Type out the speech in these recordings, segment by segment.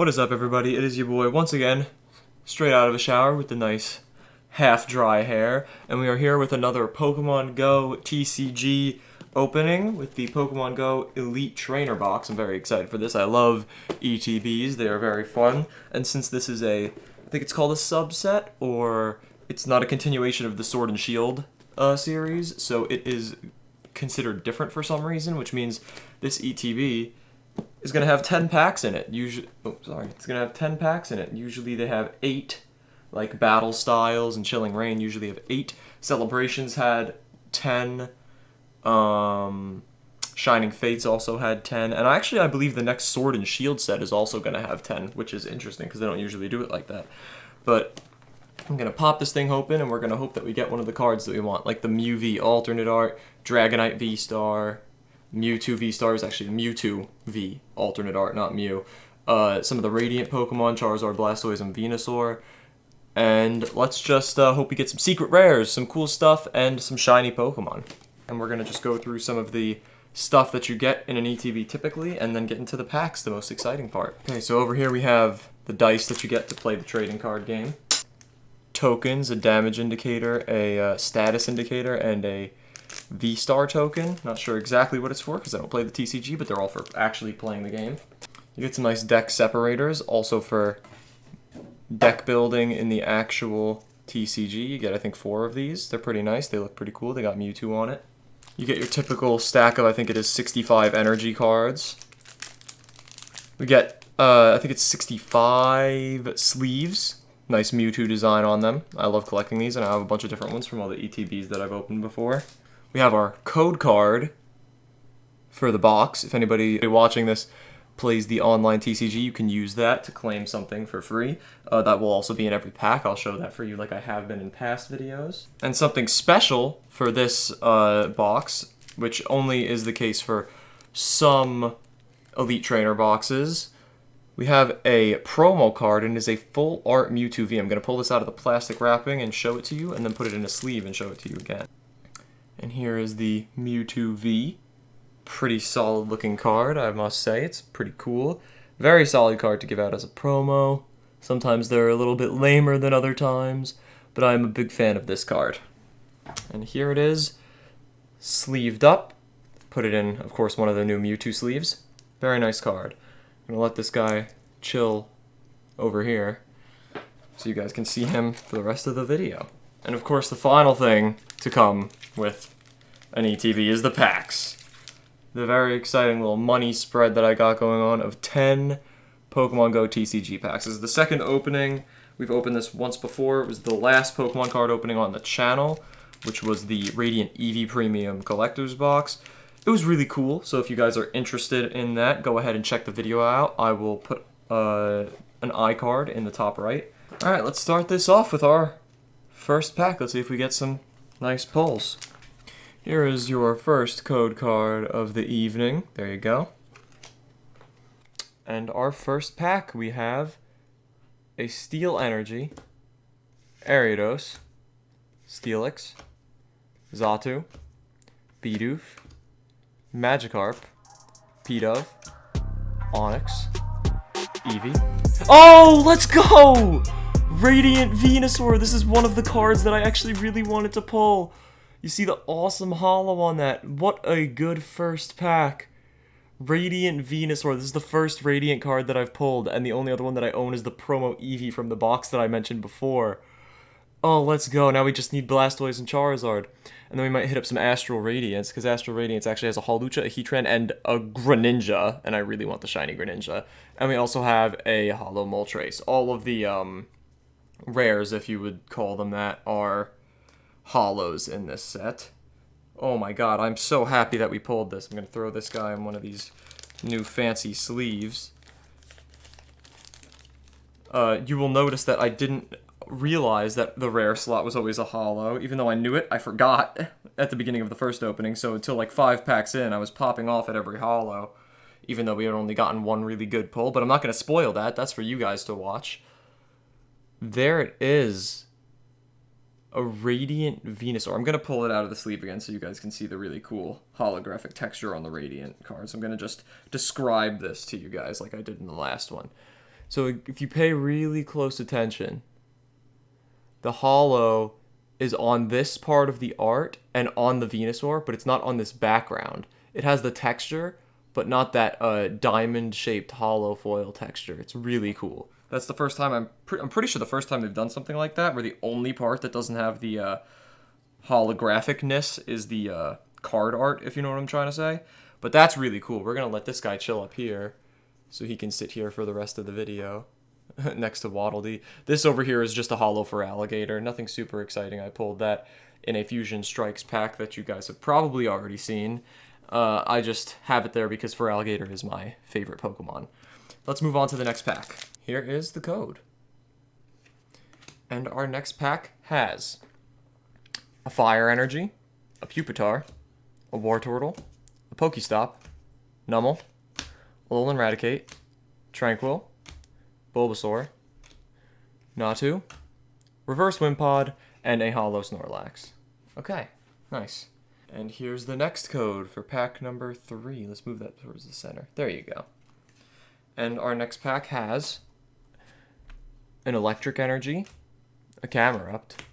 What is up, everybody? It is your boy, once again, straight out of a shower with the nice half-dry hair, and we are here with another Pokemon Go TCG opening with the Pokemon Go Elite Trainer box. I'm very excited for this. I love ETBs. They are very fun, and since this is I think it's called a subset, or it's not a continuation of the Sword and Shield series, so it is considered different for some reason, which means this ETB is going to have 10 packs in it. It's going to have 10 packs in it. Usually they have 8, like Battle Styles and Chilling Reign usually have 8. Celebrations had 10. Shining Fates also had 10. And I believe the next Sword and Shield set is also going to have 10, which is interesting because they don't usually do it like that. But I'm going to pop this thing open, and we're going to hope that we get one of the cards that we want, like the Mew V alternate art, Dragonite V-Star, Mewtwo V-Star is actually Mewtwo V alternate art, not Mew. Some of the Radiant Pokemon, Charizard, Blastoise, and Venusaur. And let's just hope we get some secret rares, some cool stuff, and some shiny Pokemon. And we're going to just go through some of the stuff that you get in an ETB typically, and then get into the packs, the most exciting part. Okay, so over here we have the dice that you get to play the trading card game. Tokens, a damage indicator, a status indicator, and a V-Star token. Not sure exactly what it's for because I don't play the TCG, but they're all for actually playing the game. You get some nice deck separators, also for deck building in the actual TCG. You get, I think, 4 of these. They're pretty nice. They look pretty cool. They got Mewtwo on it. You get your typical stack of, I think it is 65 energy cards. We get, I think it's 65 sleeves. Nice Mewtwo design on them. I love collecting these, and I have a bunch of different ones from all the ETBs that I've opened before. We have our code card for the box. If anybody watching this plays the online TCG, you can use that to claim something for free. That will also be in every pack. I'll show that for you like I have been in past videos. And something special for this box, which only is the case for some Elite Trainer boxes, we have a promo card, and it is a full art Mewtwo V. I'm going to pull this out of the plastic wrapping and show it to you, and then put it in a sleeve and show it to you again. And here is the Mewtwo V. Pretty solid looking card, I must say. It's pretty cool. Very solid card to give out as a promo. Sometimes they're a little bit lamer than other times, but I'm a big fan of this card. And here it is, sleeved up. Put it in, of course, one of the new Mewtwo sleeves. Very nice card. I'm gonna let this guy chill over here so you guys can see him for the rest of the video. And of course, the final thing to come with an ETB is the packs. The very exciting little money spread that I got going on of 10 Pokemon Go TCG packs. This is the second opening. We've opened this once before. It was the last Pokemon card opening on the channel, which was the Radiant Eevee Premium Collector's Box. It was really cool, so if you guys are interested in that, go ahead and check the video out. I will put an iCard in the top right. Alright, let's start this off with our first pack. Let's see if we get some nice pulls. Here is your first code card of the evening. There you go. And our first pack, we have a Steel Energy, Ariados, Steelix, Xatu, Bidoof, Magikarp, Pidove, Onix, Eevee. Oh, let's go! Radiant Venusaur. This is one of the cards that I actually really wanted to pull. You see the awesome holo on that. What a good first pack. Radiant Venusaur. This is the first Radiant card that I've pulled, and the only other one that I own is the promo Eevee from the box that I mentioned before. Oh, let's go. Now we just need Blastoise and Charizard. And then we might hit up some Astral Radiance, because Astral Radiance actually has a Hawlucha, a Heatran, and a Greninja, and I really want the shiny Greninja. And we also have a Holo Moltres. All of the rares, if you would call them that, are holos in this set. Oh my god, I'm so happy that we pulled this. I'm going to throw this guy in one of these new fancy sleeves. You will notice that I didn't realize that the rare slot was always a holo. Even though I knew it, I forgot at the beginning of the first opening, so until like 5 packs in, I was popping off at every holo, even though we had only gotten one really good pull. But I'm not going to spoil that. That's for you guys to watch. There it is. A Radiant Venusaur. I'm going to pull it out of the sleeve again so you guys can see the really cool holographic texture on the Radiant cards. I'm going to just describe this to you guys like I did in the last one. So if you pay really close attention, the hollow is on this part of the art and on the Venusaur, but it's not on this background. It has the texture, but not that diamond-shaped hollow foil texture. It's really cool. That's the first time, I'm pretty sure the first time they've done something like that, where the only part that doesn't have the holographicness is the card art, if you know what I'm trying to say. But that's really cool. We're going to let this guy chill up here so he can sit here for the rest of the video next to Waddle Dee. This over here is just a hollow for Alligator. Nothing super exciting. I pulled that in a Fusion Strikes pack that you guys have probably already seen. I just have it there because for Alligator is my favorite Pokemon. Let's move on to the next pack. Here is the code. And our next pack has a Fire Energy, a Pupitar, a Wartortle, a Pokestop, Numel, Alolan Raticate, Tranquil, Bulbasaur, Natu, Reverse Wimpod, and a Hollow Snorlax. Okay, nice. And here's the next code for pack number 3. Let's move that towards the center. There you go. And our next pack has an Electric Energy, a Camerupt,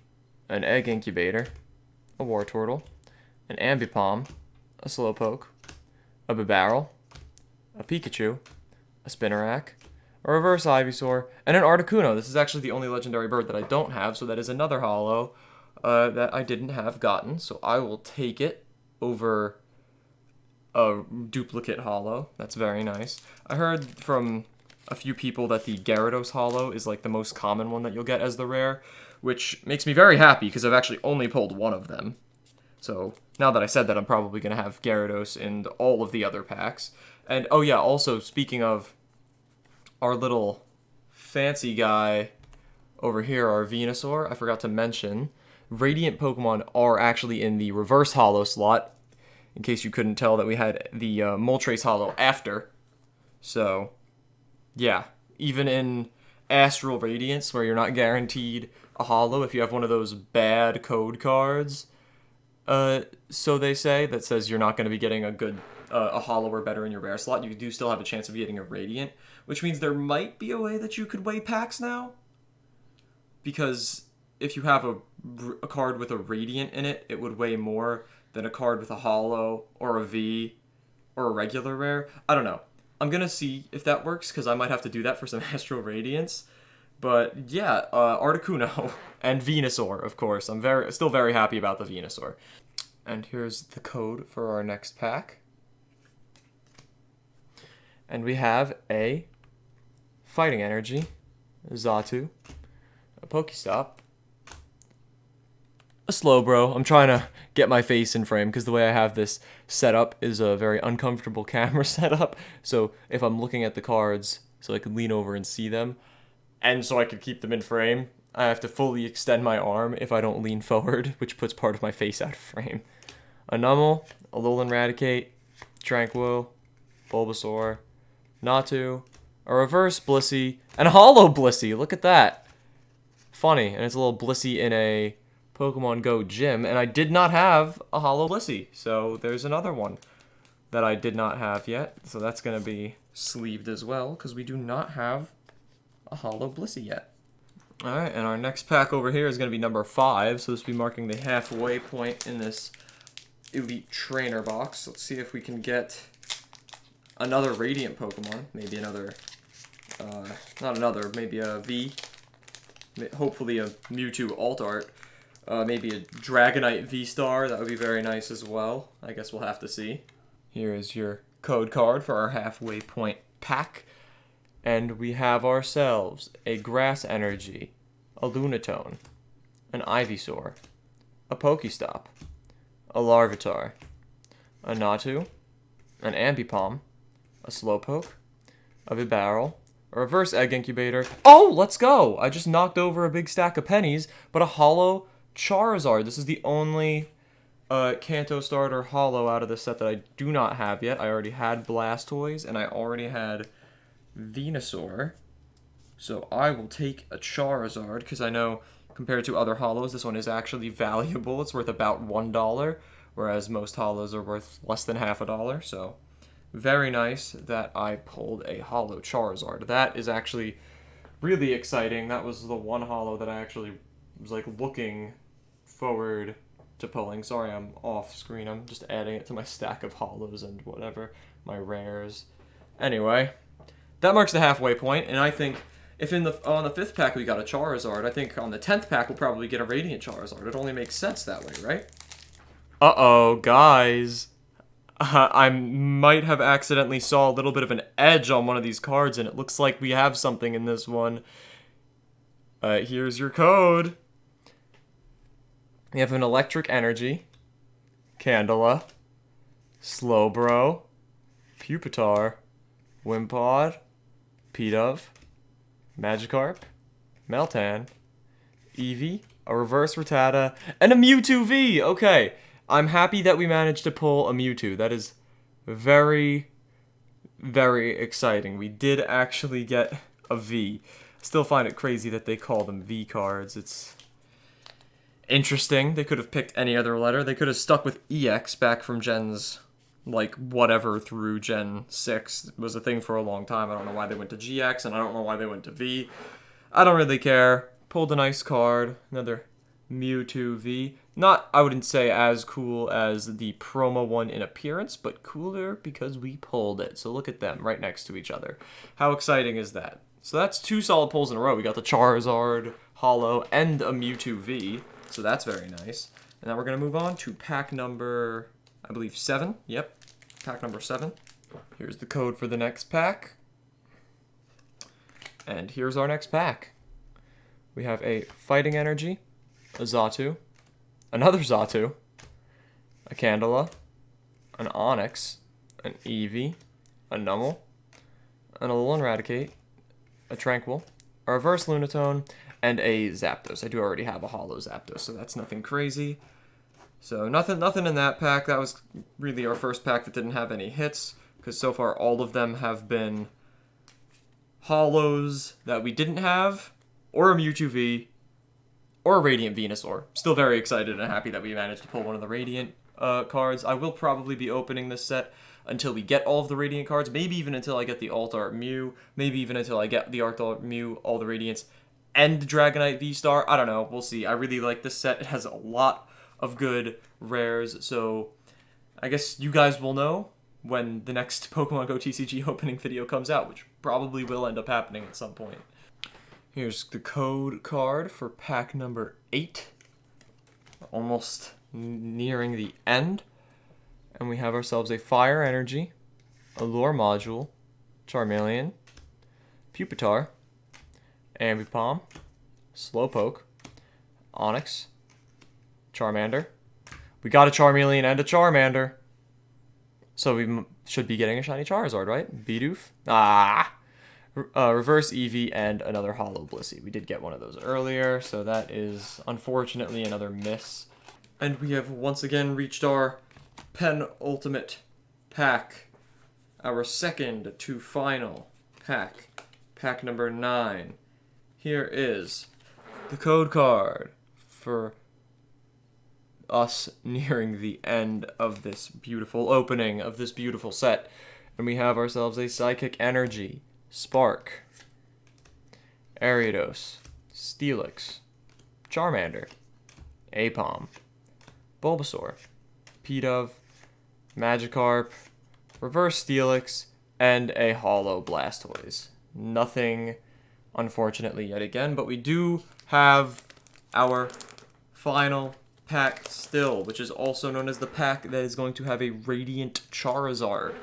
an Egg Incubator, a Wartortle, an Ambipom, a Slowpoke, a Bibarel, a Pikachu, a Spinarak, a Reverse Ivysaur, and an Articuno. This is actually the only legendary bird that I don't have, so that is another hollow that I didn't have gotten. So I will take it over a duplicate hollow. That's very nice. I heard from a few people that the Gyarados hollow is like the most common one that you'll get as the rare, which makes me very happy because I've actually only pulled one of them. So now that I said that, I'm probably going to have Gyarados in all of the other packs. And oh yeah, also speaking of our little fancy guy over here, our Venusaur, I forgot to mention, Radiant Pokemon are actually in the reverse hollow slot, in case you couldn't tell that we had the Moltres hollow after. So, yeah, even in Astral Radiance, where you're not guaranteed a hollow, if you have one of those bad code cards, so they say, that says you're not going to be getting a hollow or better in your rare slot, you do still have a chance of getting a Radiant, which means there might be a way that you could weigh packs now, because if you have a card with a Radiant in it, it would weigh more than a card with a hollow or a V or a regular rare. I don't know. I'm going to see if that works, because I might have to do that for some Astral Radiance. But yeah, Articuno and Venusaur, of course. I'm still very happy about the Venusaur. And here's the code for our next pack. And we have a Fighting Energy, a Xatu, a Pokestop, a Slowbro. I'm trying to get my face in frame because the way I have this set up is a very uncomfortable camera setup. So if I'm looking at the cards so I can lean over and see them, and so I can keep them in frame, I have to fully extend my arm if I don't lean forward, which puts part of my face out of frame. A Numel, a Alolan Raticate, Tranquil, Bulbasaur, Natu, a Reverse Blissey, and a Hollow Blissey. Look at that. Funny, and it's a little Blissey in a Pokemon Go gym, and I did not have a Hollow Blissey, so there's another one that I did not have yet, so that's going to be sleeved as well, because we do not have a Hollow Blissey yet. Alright, and our next pack over here is going to be number 5, so this will be marking the halfway point in this Elite Trainer box. Let's see if we can get another Radiant Pokemon, maybe another, maybe a V, hopefully a Mewtwo Alt Art. Maybe a Dragonite V-Star, that would be very nice as well. I guess we'll have to see. Here is your code card for our halfway point pack. And we have ourselves a Grass Energy, a Lunatone, an Ivysaur, a Pokestop, a Larvitar, a Natu, an Ambipom, a Slowpoke, a Bibarel, a Reverse Egg Incubator. Oh, let's go! I just knocked over a big stack of pennies, but a Hollow Charizard. This is the only Kanto starter hollow out of the set that I do not have yet. I already had Blastoise, and I already had Venusaur. So I will take a Charizard, because I know compared to other hollows, this one is actually valuable. It's worth about $1, whereas most hollows are worth less than half a dollar. So very nice that I pulled a holo Charizard. That is actually really exciting. That was the one holo that I actually was like looking forward to pulling. Sorry, I'm off screen. I'm just adding it to my stack of holos and whatever, my rares. Anyway, that marks the halfway point, and I think if on the 5th pack we got a Charizard, I think on the 10th pack we'll probably get a Radiant Charizard. It only makes sense that way, right? Uh-oh, guys. I might have accidentally saw a little bit of an edge on one of these cards, and it looks like we have something in this one. Here's your code. We have an Electric Energy, Candela, Slowbro, Pupitar, Wimpod, Pidove, Magikarp, Meltan, Eevee, a Reverse Rattata, and a Mewtwo V! Okay, I'm happy that we managed to pull a Mewtwo. That is very, very exciting. We did actually get a V. Still find it crazy that they call them V cards. It's interesting. They could have picked any other letter. They could have stuck with EX back from Gens, like, whatever through Gen 6. It was a thing for a long time. I don't know why they went to GX, and I don't know why they went to V. I don't really care. Pulled a nice card. Another Mewtwo V. Not, I wouldn't say, as cool as the promo one in appearance, but cooler because we pulled it. So look at them right next to each other. How exciting is that? So that's 2 solid pulls in a row. We got the Charizard, Holo, and a Mewtwo V. So that's very nice. And now we're going to move on to pack number, I believe, 7. Yep, pack number 7. Here's the code for the next pack. And here's our next pack. We have a Fighting Energy, a Xatu, another Xatu, a Candela, an Onix, an Eevee, a Numel, an Alolan Raticate, a Tranquil, a Reverse Lunatone, and a Zapdos. I do already have a Holo Zapdos, so that's nothing crazy. So nothing in that pack. That was really our first pack that didn't have any hits, because so far all of them have been Holos that we didn't have, or a Mewtwo V, or a Radiant Venusaur. Still very excited and happy that we managed to pull one of the Radiant cards. I will probably be opening this set until we get all of the Radiant cards, maybe even until I get the Alt-Art Mew, maybe even until I get the Alt-Art Mew, all the Radiants, and Dragonite V-Star. I don't know. We'll see. I really like this set. It has a lot of good rares, so I guess you guys will know when the next Pokemon Go TCG opening video comes out, which probably will end up happening at some point. Here's the code card for pack number 8. Almost nearing the end. And we have ourselves a Fire Energy, a Lure Module, Charmeleon, Pupitar, Ambipom, Slowpoke, Onix, Charmander. We got a Charmeleon and a Charmander. So we should be getting a shiny Charizard, right? Bidoof. Reverse Eevee and another Holo Blissey. We did get one of those earlier, so that is unfortunately another miss. And we have once again reached our penultimate pack. Our second to final pack. Pack number 9. Here is the code card for us nearing the end of this beautiful opening of this beautiful set. And we have ourselves a Psychic Energy, Spark, Ariados, Steelix, Charmander, Apom, Bulbasaur, Pidove, Magikarp, Reverse Steelix, and a Holo Blastoise. Nothing, unfortunately, yet again, but we do have our final pack still, which is also known as the pack that is going to have a Radiant Charizard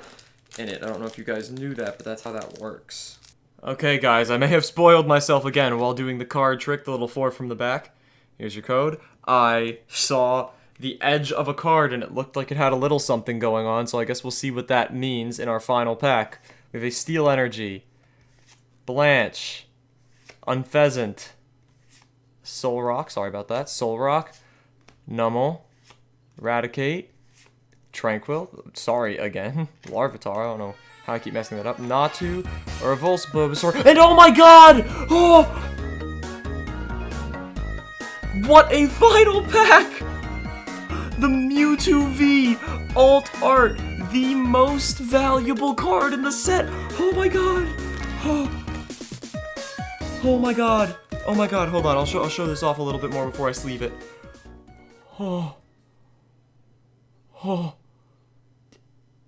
in it. I don't know if you guys knew that, but that's how that works. Okay, guys, I may have spoiled myself again while doing the card trick, the little 4 from the back. Here's your code. I saw the edge of a card, and it looked like it had a little something going on, so I guess we'll see what that means in our final pack. We have a Steel Energy, Blanche, Unpheasant, Solrock, sorry about that, Solrock, Numel, Raticate, Tranquil, sorry again, Larvitar, I don't know how I keep messing that up, Natu, or a Bulbasaur, and oh my god! Oh! What a final pack! The Mewtwo V Alt Art, the most valuable card in the set. Oh my god. Oh my god. Oh my god, hold on. I'll show this off a little bit more before I sleeve it. Oh.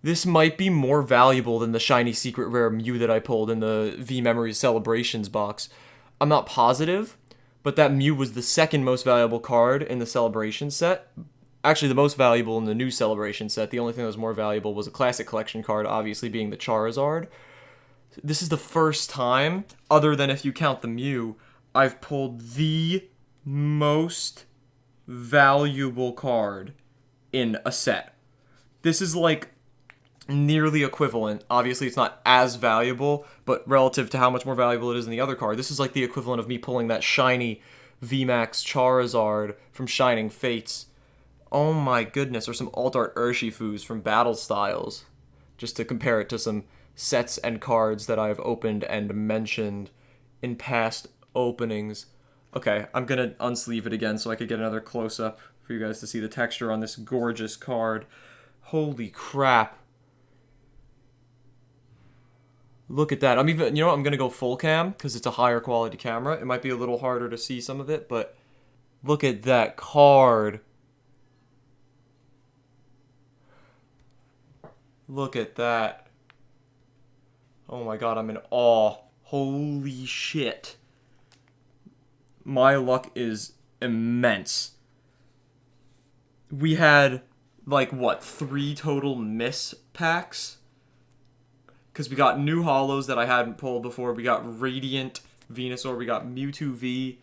This might be more valuable than the shiny secret rare Mew that I pulled in the V Memories Celebrations box. I'm not positive, but that Mew was the second most valuable card in the Celebration set. Actually, the most valuable in the new Celebration set. The only thing that was more valuable was a Classic Collection card, obviously being the Charizard. This is the first time, other than if you count the Mew, I've pulled the most valuable card in a set. This is like nearly equivalent. Obviously, it's not as valuable, but relative to how much more valuable it is in the other card, this is like the equivalent of me pulling that shiny VMAX Charizard from Shining Fates. Oh my goodness, or some Alt Art Urshifus from Battle Styles. Just to compare it to some sets and cards that I've opened and mentioned in past openings. Okay, I'm gonna unsleeve it again so I could get another close-up for you guys to see the texture on this gorgeous card. Holy crap. Look at that. I'm even, you know what, I'm gonna go full cam because it's a higher quality camera. It might be a little harder to see some of it, but look at that card. Look at that. Oh my god, I'm in awe. Holy shit. My luck is immense. We had, like, what, 3 total miss packs? Because we got new holos that I hadn't pulled before. We got Radiant Venusaur. We got Mewtwo V,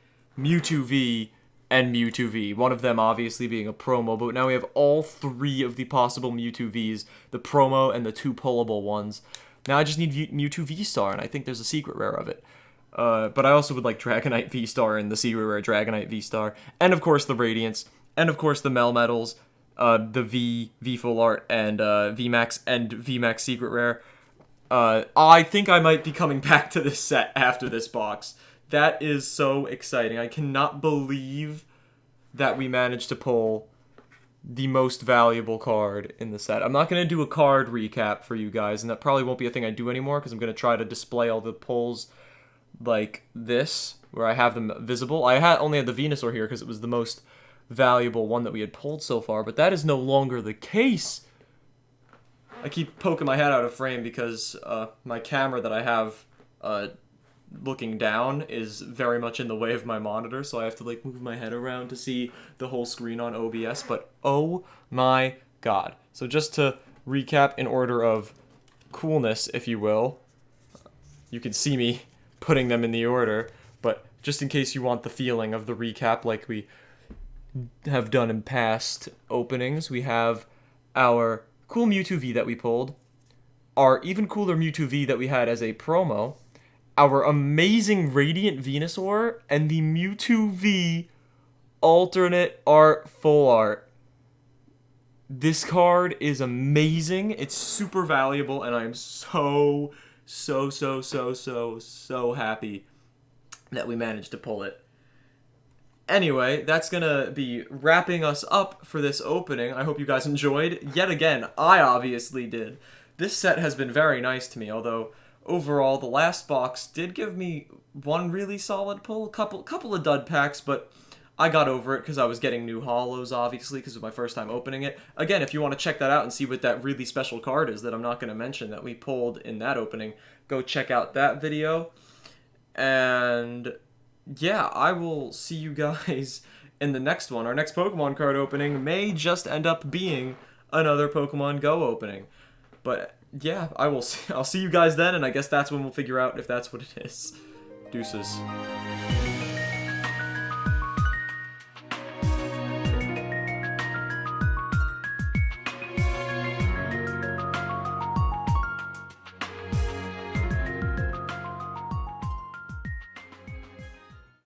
and Mewtwo V. One of them obviously being a promo, but now we have all 3 of the possible Mewtwo Vs, the promo and the 2 pullable ones. Now I just need Mewtwo V-Star, and I think there's a secret rare of it. But I also would like Dragonite V-Star and the secret rare Dragonite V-Star, and of course the Radiance, and of course the Melmetals, the V Full Art, and VMAX and VMAX secret rare. I think I might be coming back to this set after this box. That is so exciting. I cannot believe that we managed to pull the most valuable card in the set. I'm not going to do a card recap for you guys, and that probably won't be a thing I do anymore, because I'm going to try to display all the pulls like this, where I have them visible. I only had the Venusaur here because it was the most valuable one that we had pulled so far, but that is no longer the case. I keep poking my head out of frame because my camera that I have looking down is very much in the way of my monitor, so I have to like move my head around to see the whole screen on OBS, but oh my god. So just to recap in order of coolness, if you will, you can see me putting them in the order, but just in case you want the feeling of the recap like we have done in past openings, we have our cool Mewtwo V that we pulled, our even cooler Mewtwo V that we had as a promo, our amazing Radiant Venusaur, and the Mewtwo V alternate art full art. This card is amazing, it's super valuable, and I'm so happy that we managed to pull it. Anyway, that's gonna be wrapping us up for this opening. I hope you guys enjoyed. Yet again, I obviously did. This set has been very nice to me, although overall the last box did give me one really solid pull, couple of dud packs, but I got over it because I was getting new holos, obviously, because it was my first time opening it. Again, if you want to check that out and see what that really special card is that I'm not going to mention that we pulled in that opening, go check out that video. And yeah, I will see you guys in the next one. Our next Pokemon card opening may just end up being another Pokemon Go opening. But yeah, I'll see you guys then, and I guess that's when we'll figure out if that's what it is. Deuces.